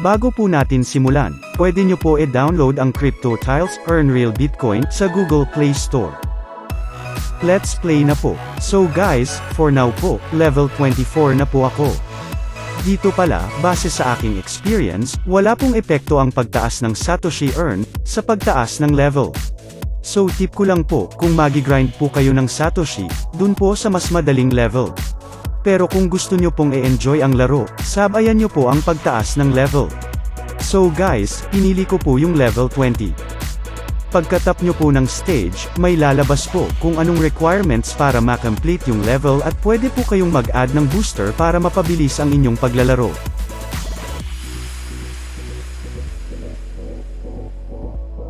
Bago po natin simulan, pwede nyo po i-download ang CryptoTiles Earn Real Bitcoin sa Google Play Store. Let's play na po. So guys, for now po, level 24 na po ako. Dito pala, base sa aking experience, wala pong epekto ang pagtaas ng Satoshi Earn sa pagtaas ng level. So tip ko lang po, kung magi-grind po kayo ng Satoshi, dun po sa mas madaling level. Pero kung gusto nyo pong i-enjoy ang laro, sabayan nyo po ang pagtaas ng level. So guys, pinili ko po yung level 20. Pagkatap nyo po ng stage, may lalabas po kung anong requirements para ma-complete yung level at pwede po kayong mag-add ng booster para mapabilis ang inyong paglalaro.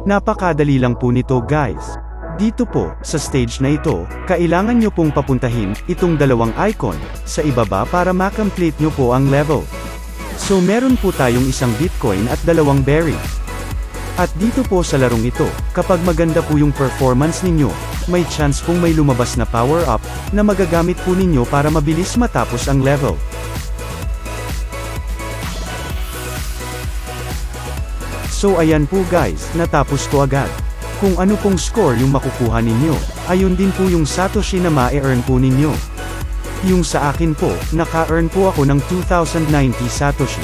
Napakadali lang po nito guys. Dito po, sa stage na ito, kailangan nyo pong papuntahin itong dalawang icon sa ibaba para ma-complete nyo po ang level. So meron po tayong isang Bitcoin at dalawang berry. At dito po sa larong ito, kapag maganda po yung performance ninyo, may chance pong may lumabas na power up na magagamit po ninyo para mabilis matapos ang level. So ayan po guys, natapos ko agad. Kung ano pong score yung makukuha ninyo, ayun din po yung Satoshi na ma-earn po ninyo. Yung sa akin po, naka-earn po ako ng 2090 Satoshi.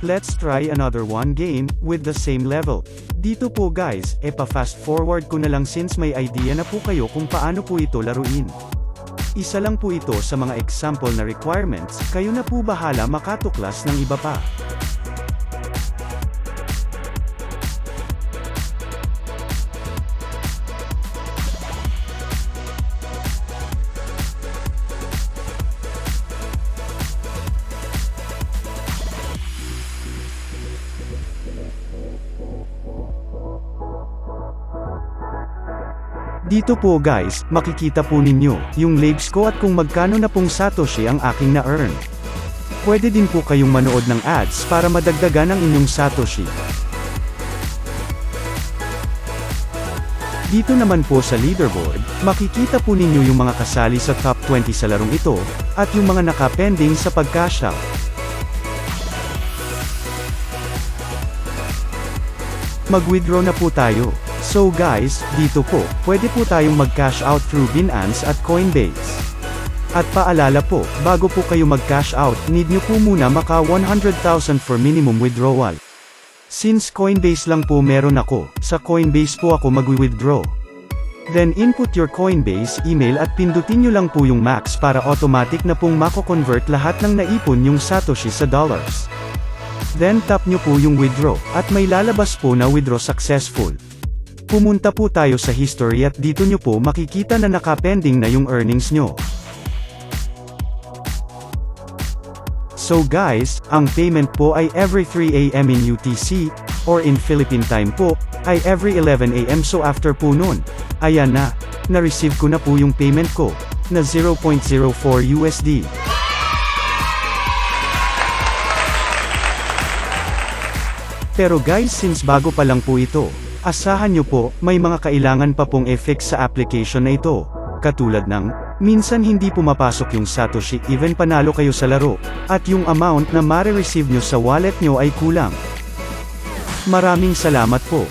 Let's try another one game, with the same level. Dito po guys, pa-fast forward ko na lang since may idea na po kayo kung paano po ito laruin. Isa lang po ito sa mga example na requirements, kayo na po bahala makatuklas ng iba pa. Dito po guys, makikita po ninyo, yung lives ko at kung magkano na pong Satoshi ang aking na-earn. Pwede din po kayong manood ng ads para madagdagan ang inyong Satoshi. Dito naman po sa leaderboard, makikita po ninyo yung mga kasali sa top 20 sa larong ito, at yung mga naka-pending sa pag-cash out. Mag-withdraw na po tayo. So guys, dito po, pwede po tayong mag-cash out through Binance at Coinbase. At paalala po, bago po kayo mag-cash out, need nyo po muna maka 100,000 for minimum withdrawal. Since Coinbase lang po meron ako, sa Coinbase po ako mag-withdraw. Then input your Coinbase email at pindutin nyo lang po yung max para automatic na pong mako-convert lahat ng naipon yung Satoshi sa dollars. Then tap nyo po yung withdraw, at may lalabas po na withdraw successful. Pumunta po tayo sa history at dito nyo po makikita na naka-pending na yung earnings nyo. So guys, ang payment po ay every 3 AM in UTC, or in Philippine time po, ay every 11 AM so after po nun. Ayan na-receive ko na po yung payment ko, na 0.04 USD. Pero guys since bago pa lang po ito, asahan nyo po, may mga kailangan pa pong i-fix sa application na ito. Katulad ng, minsan hindi pumapasok yung Satoshi even panalo kayo sa laro, at yung amount na mare-receive nyo sa wallet nyo ay kulang. Maraming salamat po.